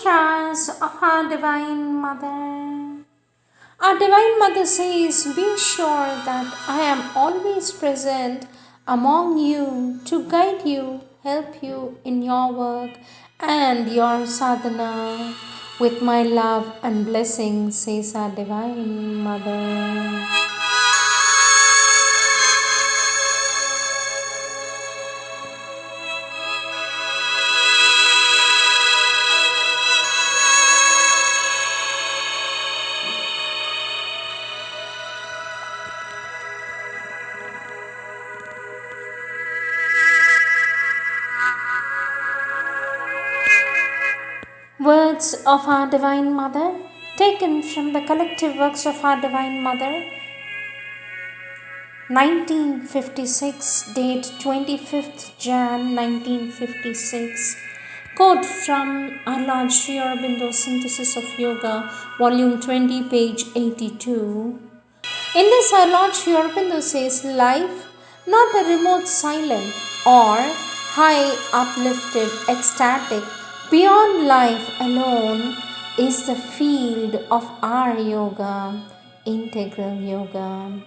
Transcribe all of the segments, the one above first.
Mantras of our Divine Mother. Our Divine Mother says, be sure that I am always present among you to guide you, help you in your work and your sadhana. With my love and blessing, says our Divine Mother. Words of our Divine Mother, taken from the collective works of our Divine Mother, 1956, date 25th Jan 1956. Quote from our Lord Sri Aurobindo Synthesis of Yoga, Volume 20, page 82. In this, our Lord Sri Aurobindo says, life, not the remote silent or high uplifted, ecstatic, beyond life alone, is the field of our yoga, integral yoga.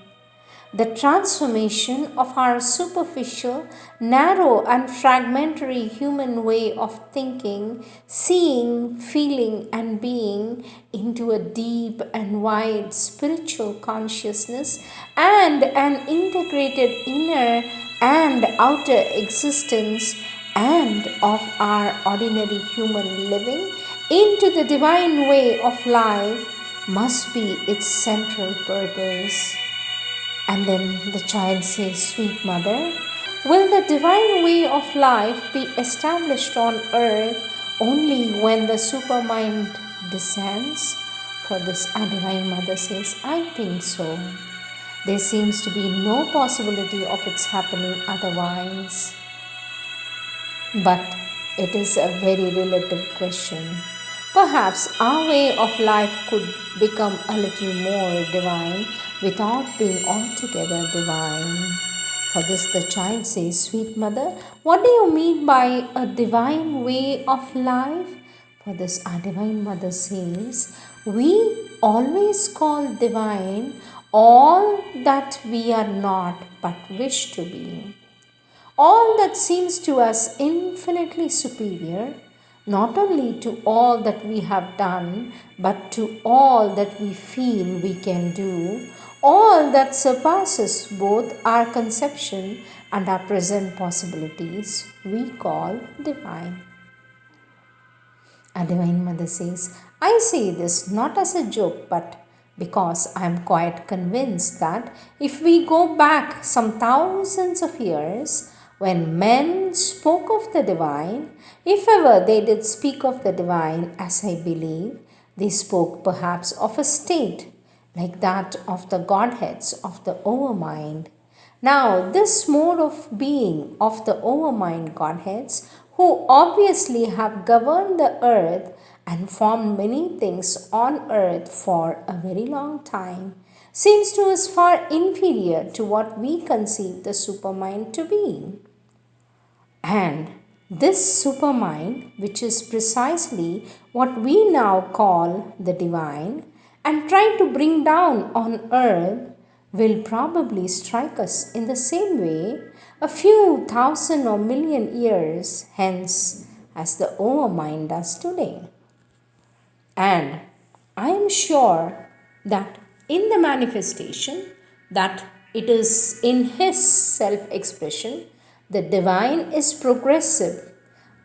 The transformation of our superficial, narrow, and fragmentary human way of thinking, seeing, feeling, and being into a deep and wide spiritual consciousness and an integrated inner and outer existence and of our ordinary human living into the divine way of life must be its central purpose. And then the child says, sweet mother, will the divine way of life be established on earth only when the supermind descends? For this, our Divine Mother says, I think so. There seems to be no possibility of its happening otherwise. But it is a very relative question. Perhaps our way of life could become a little more divine without being altogether divine. For this, the child says, sweet mother, what do you mean by a divine way of life? For this, our Divine Mother says, we always call divine all that we are not but wish to be. All that seems to us infinitely superior, not only to all that we have done, but to all that we feel we can do, all that surpasses both our conception and our present possibilities, we call divine. Our Divine Mother says, I say this not as a joke, but because I am quite convinced that if we go back some thousands of years, when men spoke of the divine, if ever they did speak of the divine, as I believe, they spoke perhaps of a state like that of the Godheads of the overmind. Now, this mode of being of the overmind Godheads, who obviously have governed the earth and formed many things on earth for a very long time, seems to us far inferior to what we conceive the supermind to be. And this supermind, which is precisely what we now call the divine, and try to bring down on earth, will probably strike us in the same way a few thousand or million years hence as the overmind does today. And I am sure that in the manifestation, that it is in his self-expression, the divine is progressive.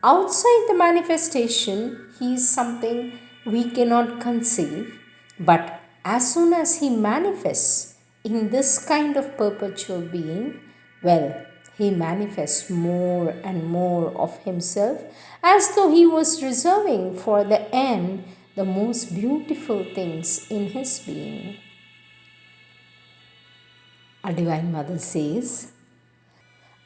Outside the manifestation, he is something we cannot conceive. But as soon as he manifests in this kind of perpetual being, well, he manifests more and more of himself as though he was reserving for the end the most beautiful things in his being. Our Divine Mother says,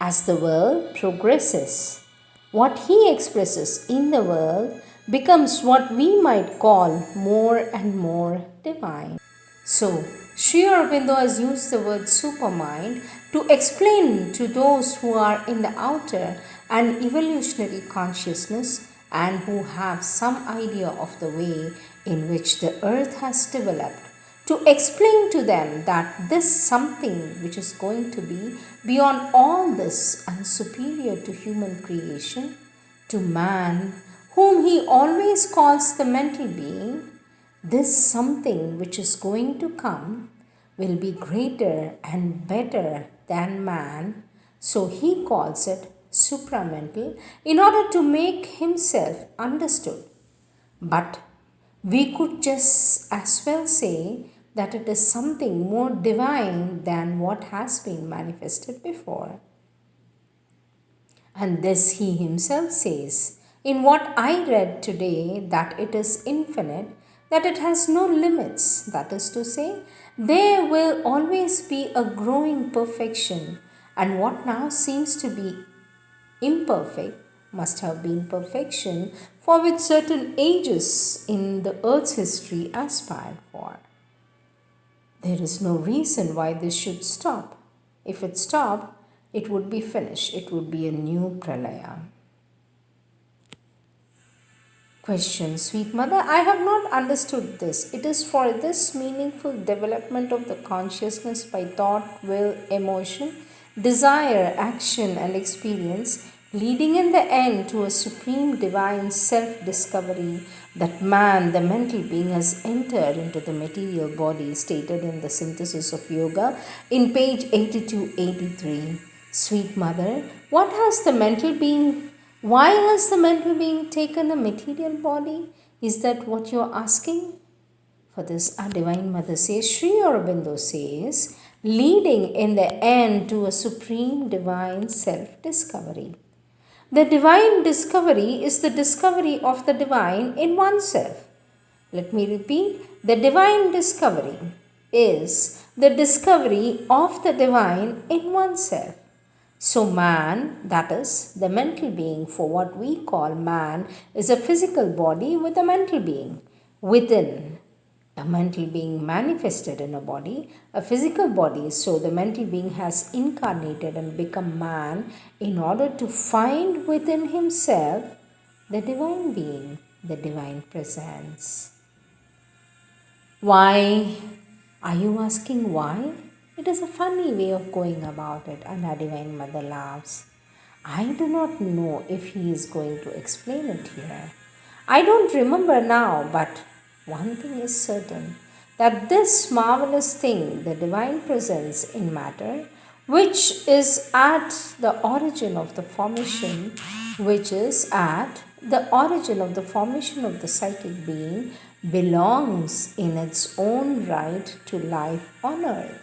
as the world progresses, what he expresses in the world becomes what we might call more and more divine. So, Sri Aurobindo has used the word supermind to explain to those who are in the outer an evolutionary consciousness and who have some idea of the way in which the earth has developed, to explain to them that this something which is going to be beyond all this and superior to human creation, to man, whom he always calls the mental being, this something which is going to come will be greater and better than man, so he calls it supramental in order to make himself understood. But we could just as well say that it is something more divine than what has been manifested before. And this he himself says in what I read today, that it is infinite, that it has no limits. That is to say, there will always be a growing perfection, and what now seems to be imperfect must have been perfection for which certain ages in the earth's history aspired for. There is no reason why this should stop. If it stopped, it would be finished. It would be a new pralaya. Question, sweet mother, I have not understood this. It is for this meaningful development of the consciousness by thought, will, emotion, desire, action, and experience, leading in the end to a supreme divine self-discovery, that man, the mental being, has entered into the material body, stated in the Synthesis of Yoga in page 82-83. Sweet mother, what has the mental being, why has the mental being taken a material body? Is that what you are asking? For this, our Divine Mother says, Sri Aurobindo says, leading in the end to a supreme divine self-discovery. The divine discovery is the discovery of the divine in oneself. Let me repeat, the divine discovery is the discovery of the divine in oneself. So man, that is the mental being, for what we call man, is a physical body with a mental being within. A mental being manifested in a body, a physical body, so the mental being has incarnated and become man in order to find within himself the divine being, the divine presence. Why? Are you asking why? It is a funny way of going about it, and our Divine Mother laughs. I do not know if he is going to explain it here. I don't remember now, but one thing is certain, that this marvelous thing, the divine presence in matter, which is at the origin of the formation, of the psychic being, belongs in its own right to life on earth.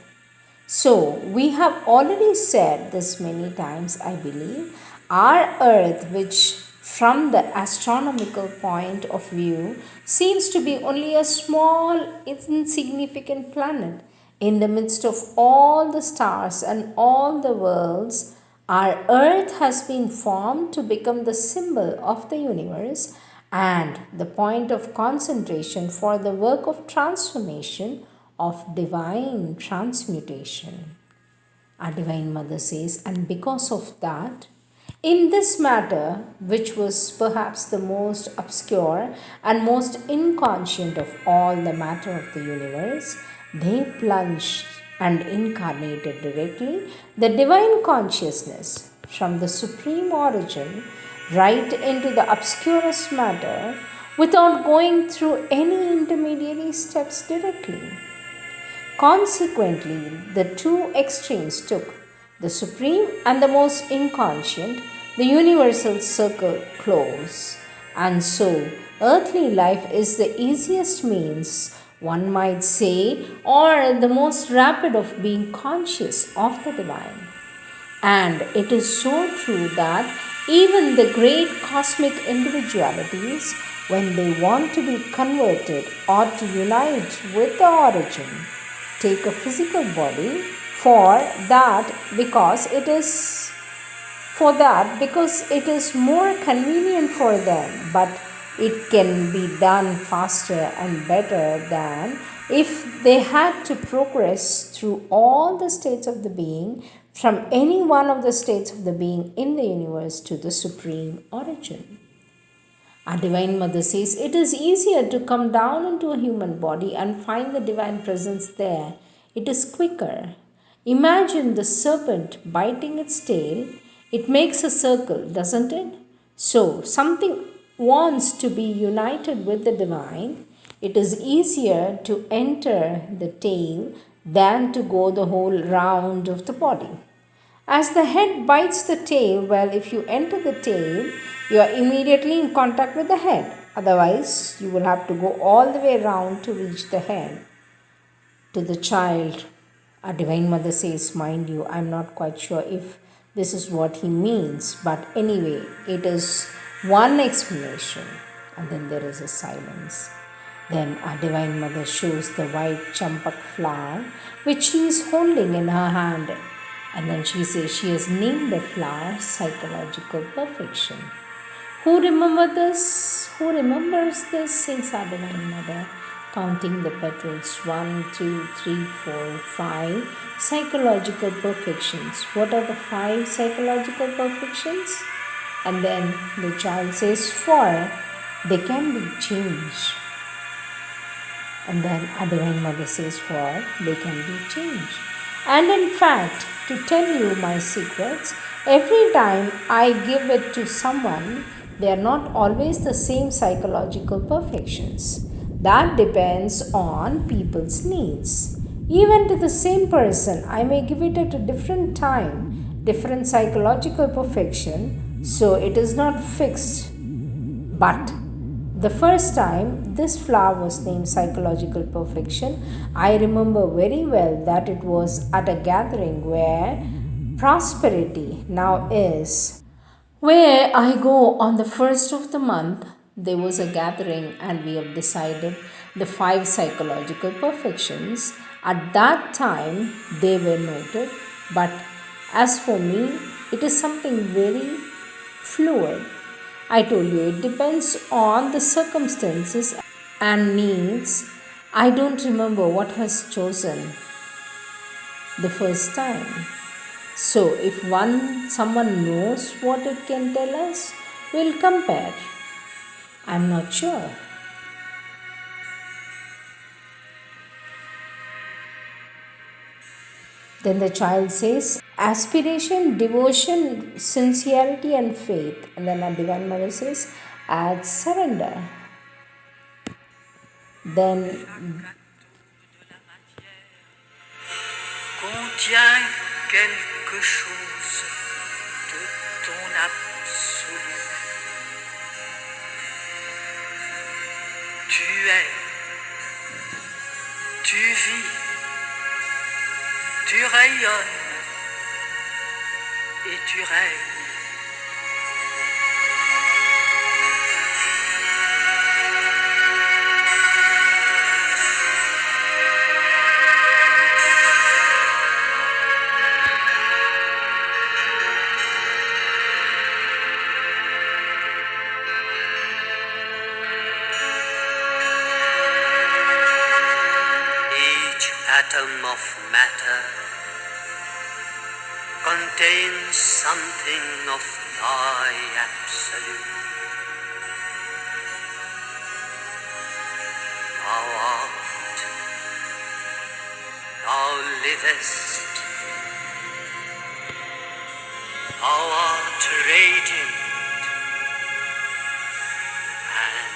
So, we have already said this many times, I believe, our earth, which from the astronomical point of view seems to be only a small, insignificant planet in the midst of all the stars and all the worlds, our earth has been formed to become the symbol of the universe and the point of concentration for the work of transformation, of divine transmutation. Our Divine Mother says, and because of that, in this matter, which was perhaps the most obscure and most inconscient of all the matter of the universe, they plunged and incarnated directly the divine consciousness from the supreme origin right into the obscurest matter without going through any intermediary steps directly. Consequently, the two extremes took the supreme and the most inconscient, the universal circle close. And so, earthly life is the easiest means, one might say, or the most rapid of being conscious of the divine. And it is so true that even the great cosmic individualities, when they want to be converted or to unite with the origin, take a physical body because it is more convenient for them, but it can be done faster and better than if they had to progress through all the states of the being, from any one of the states of the being in the universe to the supreme origin. Our Divine Mother says it is easier to come down into a human body and find the Divine Presence there. It is quicker. Imagine the serpent biting its tail. It makes a circle, doesn't it? So, something wants to be united with the Divine. It is easier to enter the tail than to go the whole round of the body. As the head bites the tail, well, if you enter the tail, you are immediately in contact with the head. Otherwise, you will have to go all the way around to reach the head. To the child, our Divine Mother says, mind you, I'm not quite sure if this is what he means, but anyway, it is one explanation, and then there is a silence. Then our Divine Mother shows the white champak flower which she is holding in her hand. And then she says she has named the flower Psychological Perfection. Who remember this? Who remembers this? Says our Divine Mother, counting the petals. 1, 2, 3, 4, 5 psychological perfections. What are the 5 psychological perfections? And then the child says 4. They can be changed. And then our Divine Mother says 4. They can be changed. And in fact, to tell you my secrets, every time I give it to someone, they are not always the same psychological perfections. That depends on people's needs. Even to the same person, I may give it at a different time, different psychological perfection, so it is not fixed. But the first time this flower was named Psychological Perfection, I remember very well that it was at a gathering where prosperity now is. Where I go on the first of the month, there was a gathering and we have decided the 5 psychological perfections. At that time, they were noted, but as for me, it is something very fluid. I told you it depends on the circumstances and needs. I don't remember what has chosen the first time. So if someone knows what it can tell us, we'll compare. I'm not sure. Then the child says, aspiration, devotion, sincerity, and faith. And then our Divine Mother says, add surrender. Then contient quelque chose de ton absolu. Tu es, tu vis, tu rayonnes et tu règnes. Atom of matter contains something of thy absolute. Thou art, thou livest, thou art radiant and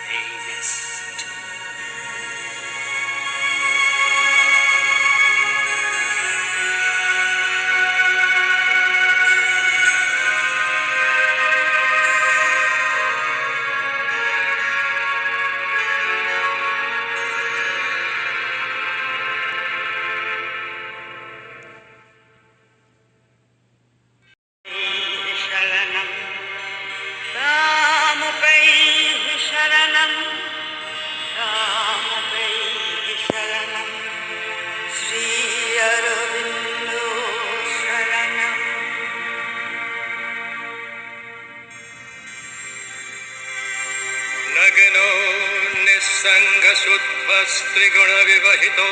reignest. नगनो निस्सङ्गशुद्ध्वस्त्रिगुणविवहितो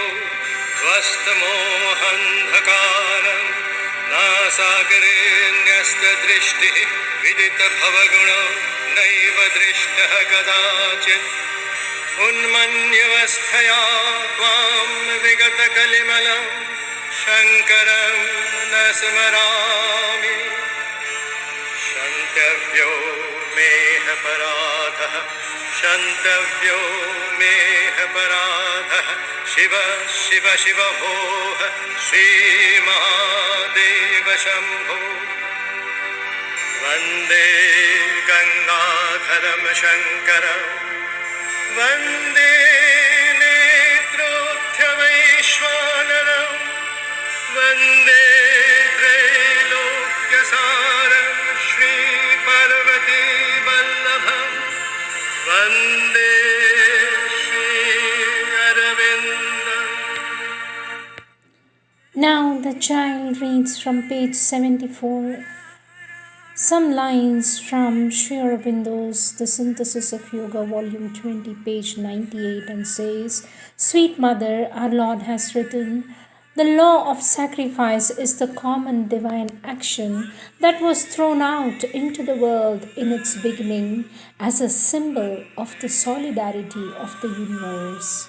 ध्वस्तमोहन्धकारं नासागरे न्यस्तदृष्टिः विदितभवगुणो नैव दृष्टः कदाचित् उन्मन्यवस्थया त्वां विगतकलिमलं शङ्करं न स्मरामि क्षन्तव्यो मेह पराधः क्षन्तव्यो मेह पराधः शिव शिव शिव भोः श्रीमहादेव शम्भो वन्दे गङ्गाधरं शङ्करं वन्दे नेत्रोऽध्यवैश्वानरं वन्दे त्रैलोक्यसारं श्रीपार्वतीवल्लभं वन्दे Shri अरविन्दम्. Now the child reads from page 74 some lines from Sri Aurobindo's The Synthesis of Yoga, volume 20, page 98, and says, Sweet Mother, our Lord has written, the law of sacrifice is the common divine action that was thrown out into the world in its beginning as a symbol of the solidarity of the universe.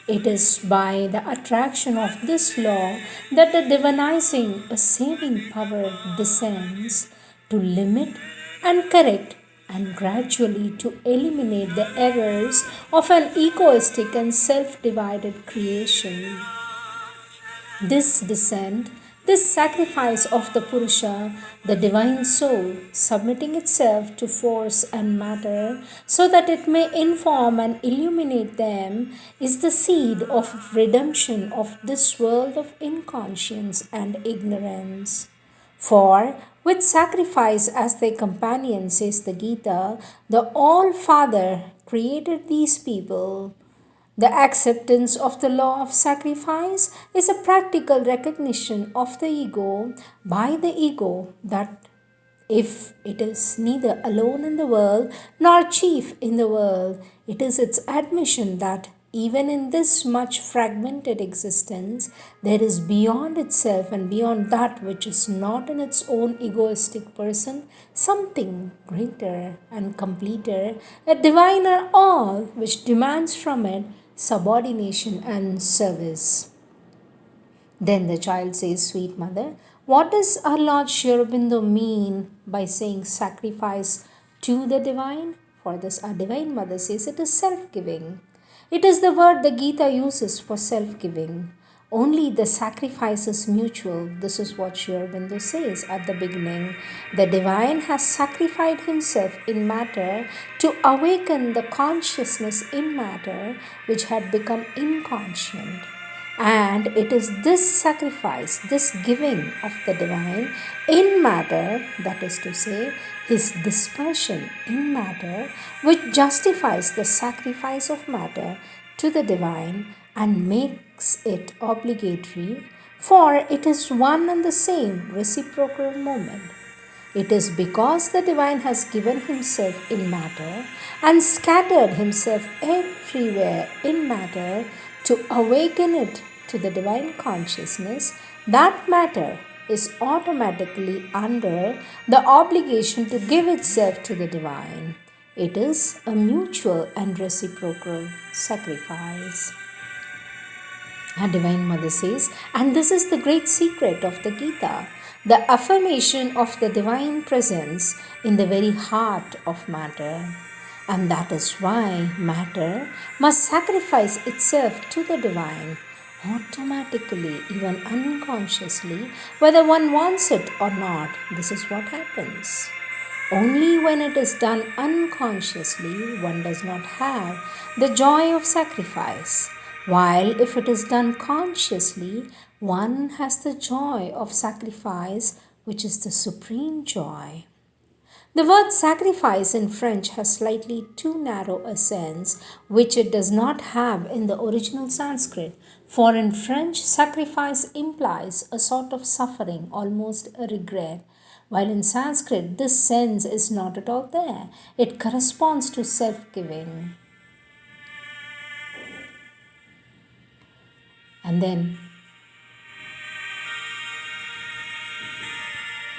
It is by the attraction of this law that the divinizing, a saving power descends to limit and correct and gradually to eliminate the errors of an egoistic and self-divided creation. This descent, this sacrifice of the Purusha, the divine soul, submitting itself to force and matter so that it may inform and illuminate them, is the seed of redemption of this world of inconscience and ignorance. For with sacrifice as their companion, says the Gita, the All-Father created these people. The acceptance of the law of sacrifice is a practical recognition of the ego by the ego that if it is neither alone in the world nor chief in the world, it is its admission that even in this much fragmented existence, there is beyond itself and beyond that which is not in its own egoistic person, something greater and completer, a diviner all which demands from it subordination and service. Then the child says, Sweet Mother, what does our Lord Sri Aurobindo mean by saying sacrifice to the divine? For this our divine mother says it is self-giving. It is the word the Gita uses for self-giving. Only the sacrifice is mutual. This is what Sri Aurobindo says at the beginning. The divine has sacrificed himself in matter to awaken the consciousness in matter which had become inconscient. And it is this sacrifice, this giving of the divine in matter, that is to say, his dispersion in matter, which justifies the sacrifice of matter to the divine and makes it obligatory, for it is one and the same reciprocal moment. It is because the divine has given himself in matter and scattered himself everywhere in matter to awaken it to the divine consciousness that matter is automatically under the obligation to give itself to the divine. It is a mutual and reciprocal sacrifice. Our Divine Mother says, and this is the great secret of the Gita, the affirmation of the divine presence in the very heart of matter. And that is why matter must sacrifice itself to the divine automatically, even unconsciously, whether one wants it or not. This is what happens. Only when it is done unconsciously, one does not have the joy of sacrifice, while if it is done consciously, one has the joy of sacrifice, which is the supreme joy. The word sacrifice in French has slightly too narrow a sense, which it does not have in the original Sanskrit. For in French, sacrifice implies a sort of suffering, almost a regret, while in Sanskrit, this sense is not at all there. It corresponds to self-giving. And then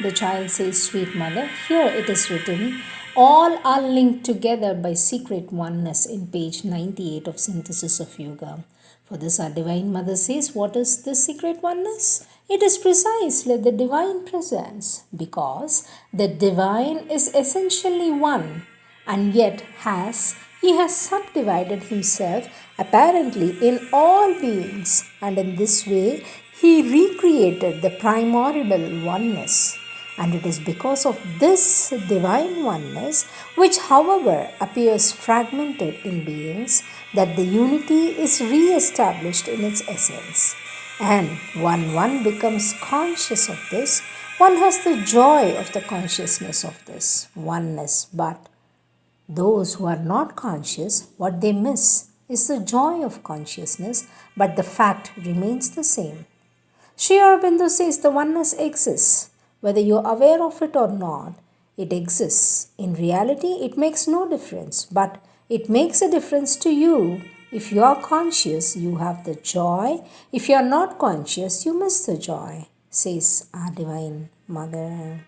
the child says, Sweet Mother, here it is written, All are linked together by secret oneness in page 98 of Synthesis of Yoga. For this, our Divine Mother says, what is this secret oneness? It is precisely the divine presence, because the divine is essentially one, and yet he has subdivided himself apparently in all beings, and in this way he recreated the primordial oneness. And it is because of this divine oneness, which however appears fragmented in beings, that the unity is re-established in its essence. And when one becomes conscious of this, one has the joy of the consciousness of this oneness. But those who are not conscious, what they miss is the joy of consciousness, but the fact remains the same. Sri Aurobindo says the oneness exists. Whether you are aware of it or not, it exists. In reality, it makes no difference, but it makes a difference to you. If you are conscious, you have the joy. If you are not conscious, you miss the joy, says our Divine Mother.